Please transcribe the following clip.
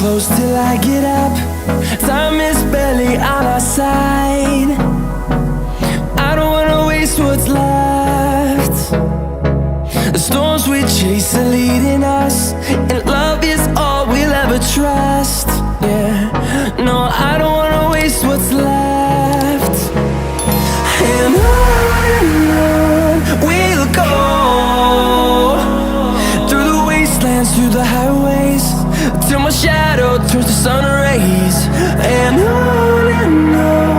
close till I get up. Time is barely on our side. I don't wanna waste what's left. The storms we chase are leading us, and love is all we'll ever trust. Yeah, no, I don't wanna waste what's left. And on we'll go, through the wastelands, through the highways, till my shadow turns to sun rays. And on